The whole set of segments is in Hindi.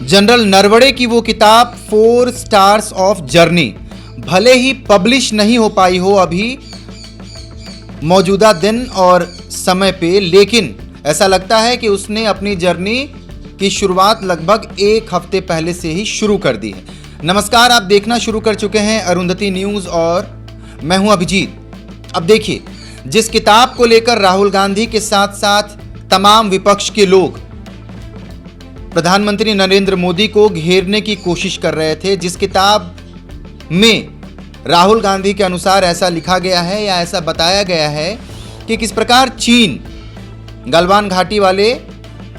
जनरल नरवणे की वो किताब 4 स्टार्स ऑफ जर्नी भले ही पब्लिश नहीं हो पाई हो अभी मौजूदा दिन और समय पे, लेकिन ऐसा लगता है कि उसने अपनी जर्नी की शुरुआत लगभग 1 हफ्ते पहले से ही शुरू कर दी है। नमस्कार, आप देखना शुरू कर चुके हैं अरुंधति न्यूज़ और मैं हूं अभिजीत। अब देखिए, जिस किताब को लेकर राहुल गांधी के साथ साथ तमाम विपक्ष के लोग प्रधानमंत्री नरेंद्र मोदी को घेरने की कोशिश कर रहे थे, जिस किताब में राहुल गांधी के अनुसार ऐसा लिखा गया है या ऐसा बताया गया है कि किस प्रकार चीन गलवान घाटी वाले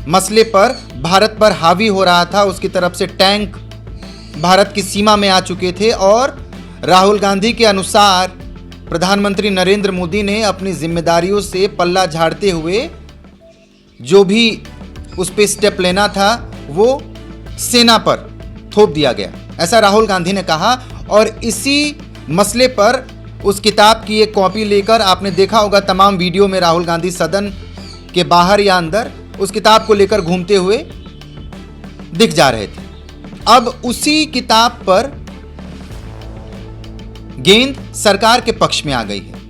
मसले पर भारत पर हावी हो रहा था, उसकी तरफ से टैंक भारत की सीमा में आ चुके थे और राहुल गांधी के अनुसार प्रधानमंत्री नरेंद्र मोदी ने अपनी जिम्मेदारियों से पल्ला झाड़ते हुए जो भी उस पर स्टेप लेना था वो सेना पर थोप दिया गया, ऐसा राहुल गांधी ने कहा। और इसी मसले पर उस किताब की एक कॉपी लेकर आपने देखा होगा तमाम वीडियो में राहुल गांधी सदन के बाहर या अंदर उस किताब को लेकर घूमते हुए दिख जा रहे थे। अब उसी किताब पर गेंद सरकार के पक्ष में आ गई है।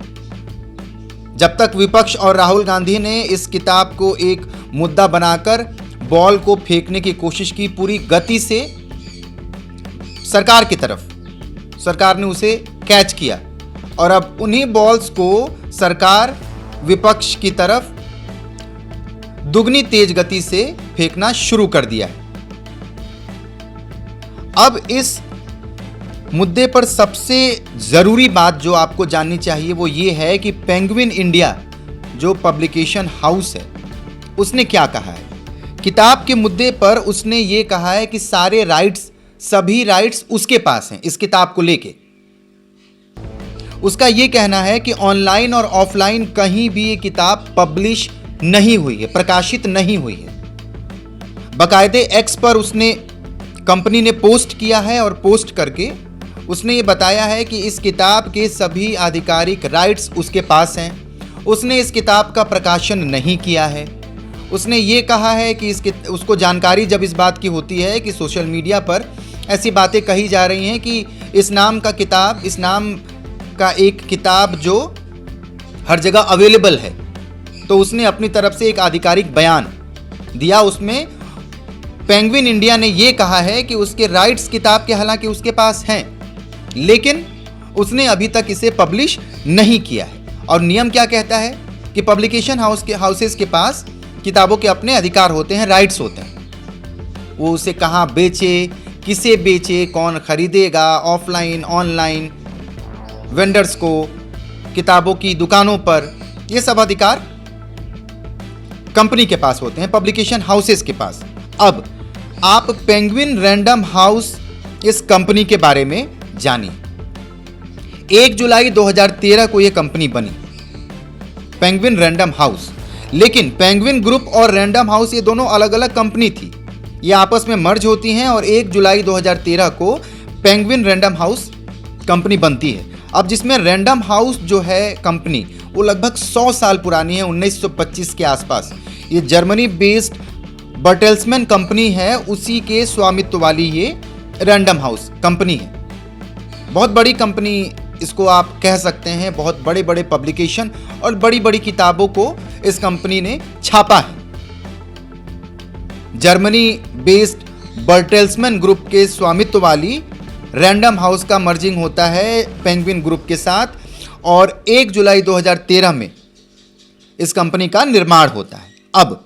जब तक विपक्ष और राहुल गांधी ने इस किताब को एक मुद्दा बनाकर बॉल को फेंकने की कोशिश की पूरी गति से सरकार की तरफ, सरकार ने उसे कैच किया और अब उन्हीं बॉल्स को सरकार विपक्ष की तरफ दुगनी तेज गति से फेंकना शुरू कर दिया है। अब इस मुद्दे पर सबसे ज़रूरी बात जो आपको जाननी चाहिए वो ये है कि पेंगुइन इंडिया जो पब्लिकेशन हाउस है उसने क्या कहा है। किताब के मुद्दे पर उसने ये कहा है कि सारे राइट्स, सभी राइट्स उसके पास हैं इस किताब को लेके। उसका ये कहना है कि ऑनलाइन और ऑफलाइन कहीं भी ये किताब पब्लिश नहीं हुई है, प्रकाशित नहीं हुई है। बाकायदे एक्स पर उसने, कंपनी ने पोस्ट किया है और पोस्ट करके उसने ये बताया है कि इस किताब के सभी आधिकारिक राइट्स उसके पास हैं। उसने इस किताब का प्रकाशन नहीं किया है। उसने ये कहा है कि उसको जानकारी जब इस बात की होती है कि सोशल मीडिया पर ऐसी बातें कही जा रही हैं कि इस नाम का एक किताब जो हर जगह अवेलेबल है, तो उसने अपनी तरफ से एक आधिकारिक बयान दिया। उसमें पेंगुइन इंडिया ने ये कहा है कि उसके राइट्स किताब के हालांकि उसके पास हैं, लेकिन उसने अभी तक इसे पब्लिश नहीं किया है। और नियम क्या कहता है कि पब्लिकेशन हाउसेस के पास किताबों के अपने अधिकार होते हैं, राइट्स होते हैं। वो उसे कहाँ बेचे, किसे बेचे, कौन खरीदेगा, ऑफलाइन ऑनलाइन, वेंडर्स को, किताबों की दुकानों पर, ये सब अधिकार कंपनी के पास होते हैं, पब्लिकेशन हाउसेस के पास। अब आप पेंगुइन रैंडम हाउस इस कंपनी के बारे में जानिए। 1 जुलाई 2013 को यह कंपनी बनी, पेंगुइन रैंडम हाउस। लेकिन पेंगुइन ग्रुप और रैंडम हाउस ये दोनों अलग अलग कंपनी थी, ये आपस में मर्ज होती हैं और 1 जुलाई 2013 को पेंगुइन रैंडम हाउस कंपनी बनती है। अब जिसमें रैंडम हाउस जो है कंपनी वो लगभग 100 साल पुरानी है, 1925 के आसपास। ये जर्मनी बेस्ड बर्टेल्समैन कंपनी है, उसी के स्वामित्व वाली ये रैंडम हाउस कंपनी है। बहुत बड़ी कंपनी इसको आप कह सकते हैं, बहुत बड़े बड़े पब्लिकेशन और बड़ी बड़ी किताबों को इस कंपनी ने छापा है। जर्मनी बेस्ड बर्टेल्समैन ग्रुप के स्वामित्व वाली रैंडम हाउस का मर्जिंग होता है पेंगुइन ग्रुप के साथ और 1 जुलाई 2013 में इस कंपनी का निर्माण होता है। अब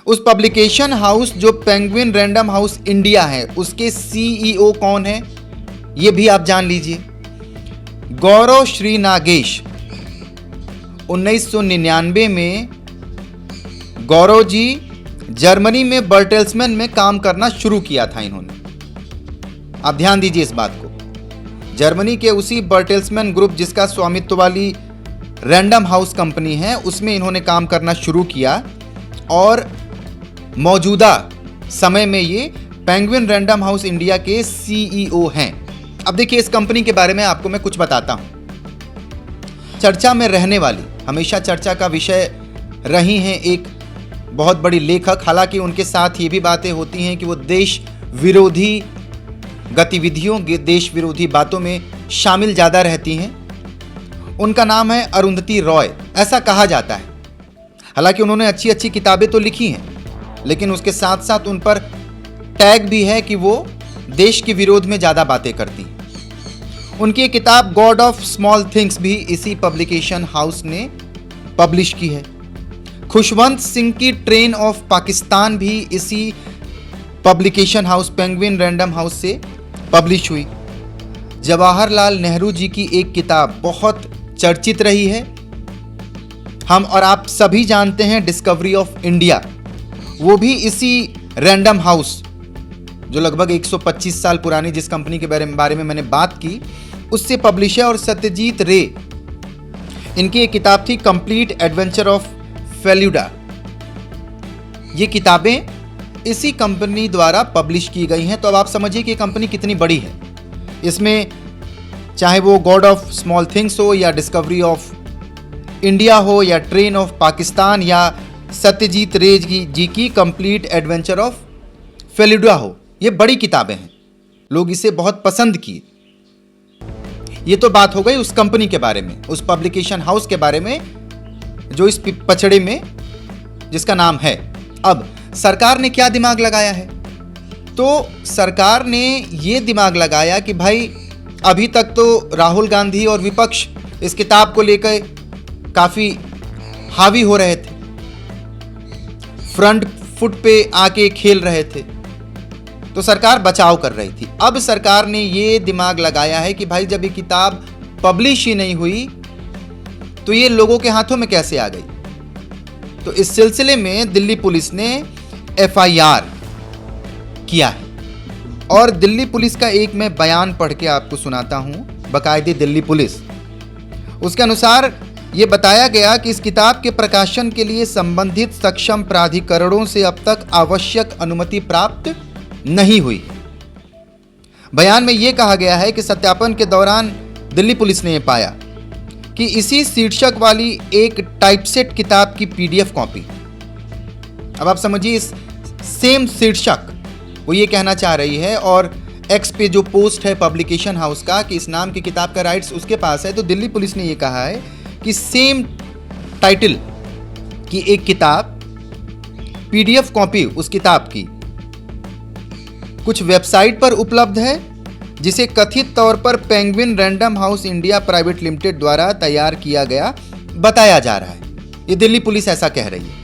उस पब्लिकेशन हाउस जो पेंगुइन रैंडम हाउस इंडिया है उसके सीईओ कौन है ये भी आप जान लीजिए। गौरव श्री नागेश। 1999 में गौरव जी जर्मनी में बर्टेल्समैन में काम करना शुरू किया था इन्होंने। आप ध्यान दीजिए इस बात को। जर्मनी के उसी बर्टेल्समैन ग्रुप जिसका स्वामित्व वाली रैंडम हाउस कंपनी है उसमें इन्होंने काम करना शुरू किया और मौजूदा समय में ये पेंगुइन रैंडम हाउस इंडिया के सीईओ हैं। अब देखिए, इस कंपनी के बारे में आपको मैं कुछ बताता हूं। चर्चा में रहने वाली, हमेशा चर्चा का विषय रही हैं एक बहुत बड़ी लेखक। हालांकि उनके साथ ये भी बातें होती हैं कि वो देश विरोधी गतिविधियों, देश विरोधी बातों में शामिल ज़्यादा रहती हैं। उनका नाम है अरुंधति रॉय, ऐसा कहा जाता है। हालांकि उन्होंने अच्छी अच्छी किताबें तो लिखी हैं, लेकिन उसके साथ साथ उन पर टैग भी है कि वो देश के विरोध में ज़्यादा बातें करती हैं। उनकी एक किताब गॉड ऑफ स्मॉल थिंग्स भी इसी पब्लिकेशन हाउस ने पब्लिश की है। खुशवंत सिंह की ट्रेन ऑफ पाकिस्तान भी इसी publication house penguin random house से पब्लिश हुई। जवाहरलाल नेहरू जी की एक किताब बहुत चर्चित रही है, हम और आप सभी जानते हैं, डिस्कवरी ऑफ इंडिया, वो भी इसी रैंडम हाउस जो लगभग 125 साल पुरानी जिस कंपनी के बारे में मैंने बात की उससे पब्लिश है। और सत्यजीत रे, इनकी एक किताब थी कंप्लीट एडवेंचर ऑफ फेलुडा। ये किताबें इसी कंपनी द्वारा पब्लिश की गई हैं। तो अब आप समझिए कि ये कंपनी कितनी बड़ी है। इसमें चाहे वो गॉड ऑफ स्मॉल थिंग्स हो या डिस्कवरी ऑफ इंडिया हो या ट्रेन ऑफ पाकिस्तान या सत्यजीत रे जी की कंप्लीट एडवेंचर ऑफ फेलुडा हो, ये बड़ी किताबें हैं, लोग इसे बहुत पसंद किए। ये तो बात हो गई उस कंपनी के बारे में, उस पब्लिकेशन हाउस के बारे में जो इस पचड़े में जिसका नाम है। अब सरकार ने क्या दिमाग लगाया है? तो सरकार ने ये दिमाग लगाया कि भाई अभी तक तो राहुल गांधी और विपक्ष इस किताब को लेकर काफ़ी हावी हो रहे थे, फ्रंट फुट पे आके खेल रहे थे, तो सरकार बचाव कर रही थी। अब सरकार ने ये दिमाग लगाया है कि भाई जब ये किताब पब्लिश ही नहीं हुई तो ये लोगों के हाथों में कैसे आ गई। तो इस सिलसिले में दिल्ली पुलिस ने FIR किया है। और दिल्ली पुलिस का एक मैं बयान पढ़ के आपको सुनाता हूँ, बाकायदे दिल्ली पुलिस। उसके अनुसार ये बताया गया कि इस किताब के प्रकाशन के लिए संबंधित सक्षम प्राधिकरणों से अब तक आवश्यक अनुमति प्राप्त नहीं हुई। बयान में यह कहा गया है कि सत्यापन के दौरान दिल्ली पुलिस ने यह पाया कि इसी शीर्षक वाली एक टाइपसेट किताब की PDF कॉपी, अब आप समझिए इस सेम शीर्षक वो ये कहना चाह रही है, और X पे जो पोस्ट है पब्लिकेशन हाउस का कि इस नाम की किताब का राइट्स उसके पास है, तो दिल्ली पुलिस ने ये कहा है कि सेम टाइटल की एक किताब PDF कॉपी उस किताब की कुछ वेबसाइट पर उपलब्ध है, जिसे कथित तौर पर penguin random house India private limited द्वारा तैयार किया गया बताया जा रहा है। ये दिल्ली पुलिस ऐसा कह रही है।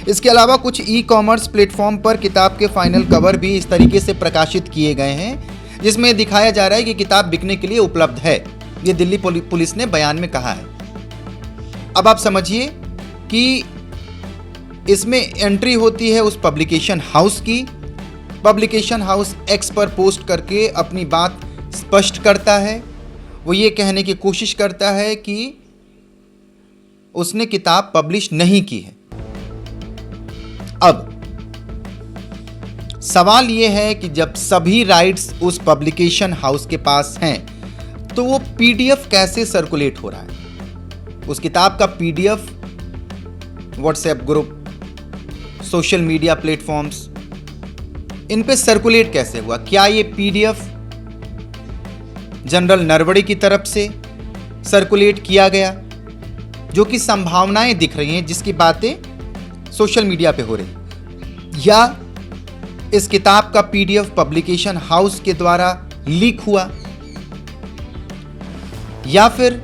इसके अलावा कुछ ई-कॉमर्स प्लेटफॉर्म पर किताब के फाइनल कवर भी इस तरीके से प्रकाशित किए गए हैं जिसमें दिखाया जा रहा है कि किताब बिकने के लिए उपलब्ध है। ये दिल्ली पुलिस ने बयान में कहा है। अब आप समझिए कि इसमें एंट्री होती है उस पब्लिकेशन हाउस की। पब्लिकेशन हाउस X पर पोस्ट करके अपनी बात स्पष्ट करता है। वो ये कहने की कोशिश करता है कि उसने किताब पब्लिश नहीं की है। अब सवाल ये है कि जब सभी राइट्स उस पब्लिकेशन हाउस के पास हैं तो वो PDF कैसे सर्कुलेट हो रहा है? उस किताब का PDF WhatsApp group, social media platforms, इन पे सर्कुलेट कैसे हुआ? क्या ये PDF जनरल नरवणे की तरफ से सर्कुलेट किया गया, जो कि संभावनाएं दिख रही हैं, जिसकी बातें सोशल मीडिया पे हो रही, या इस किताब का PDF पब्लिकेशन हाउस के द्वारा लीक हुआ, या फिर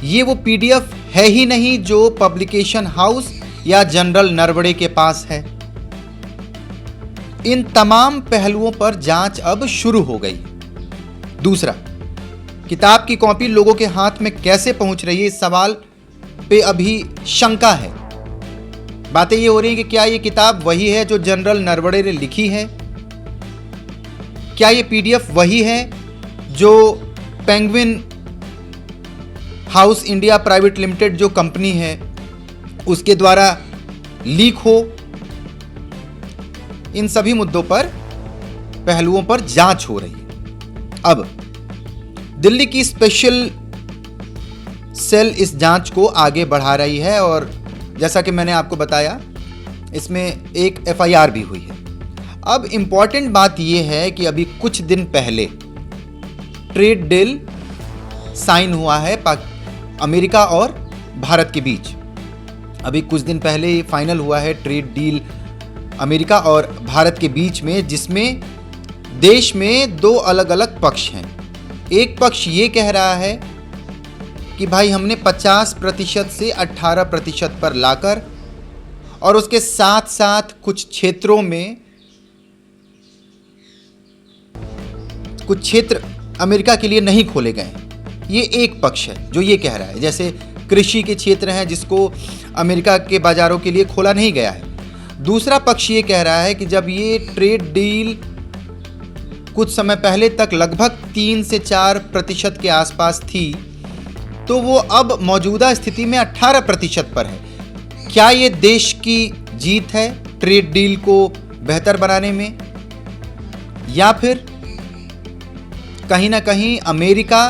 ये वो PDF है ही नहीं जो पब्लिकेशन हाउस या जनरल नरवणे के पास है। इन तमाम पहलुओं पर जांच अब शुरू हो गई। दूसरा, किताब की कॉपी लोगों के हाथ में कैसे पहुंच रही है, इस सवाल पे अभी शंका है। बातें ये हो रही हैं कि क्या ये किताब वही है जो जनरल नरवणे ने लिखी है? क्या ये PDF वही है जो penguin house India private limited जो कंपनी है उसके द्वारा लीक हो? इन सभी मुद्दों पर, पहलुओं पर जांच हो रही है। अब दिल्ली की स्पेशल सेल इस जांच को आगे बढ़ा रही है और जैसा कि मैंने आपको बताया इसमें एक FIR भी हुई है। अब इम्पॉर्टेंट बात यह है कि अभी कुछ दिन पहले ट्रेड डील साइन हुआ है अमेरिका और भारत के बीच। अभी कुछ दिन पहले ये फाइनल हुआ है ट्रेड डील अमेरिका और भारत के बीच में, जिसमें देश में दो अलग अलग पक्ष हैं। एक पक्ष ये कह रहा है कि भाई हमने 50% से 18% पर लाकर और उसके साथ साथ कुछ क्षेत्रों में कुछ क्षेत्र अमेरिका के लिए नहीं खोले गए हैं। ये एक पक्ष है जो ये कह रहा है, जैसे कृषि के क्षेत्र हैं जिसको अमेरिका के बाजारों के लिए खोला नहीं गया है। दूसरा पक्ष ये कह रहा है कि जब ये ट्रेड डील कुछ समय पहले तक लगभग 3 से 4% के आसपास थी, तो वो अब मौजूदा स्थिति में 18% पर है। क्या ये देश की जीत है ट्रेड डील को बेहतर बनाने में, या फिर कहीं ना कहीं अमेरिका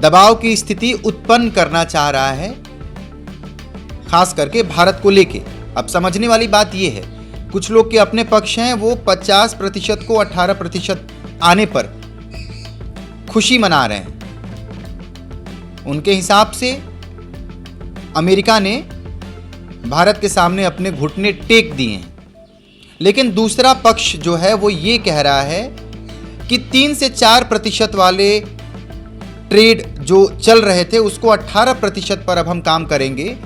दबाव की स्थिति उत्पन्न करना चाह रहा है, खास करके भारत को लेके? अब समझने वाली बात यह है, कुछ लोग के अपने पक्ष हैं, वो 50% को 18% आने पर खुशी मना रहे हैं। उनके हिसाब से अमेरिका ने भारत के सामने अपने घुटने टेक दिए हैं। लेकिन दूसरा पक्ष जो है वो ये कह रहा है कि 3 से 4% वाले ट्रेड जो चल रहे थे उसको 18% पर अब हम काम करेंगे।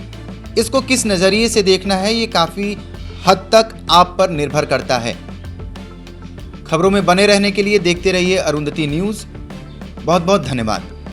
इसको किस नज़रिए से देखना है ये काफ़ी हद तक आप पर निर्भर करता है। खबरों में बने रहने के लिए देखते रहिए अरुंधति न्यूज़। बहुत बहुत धन्यवाद।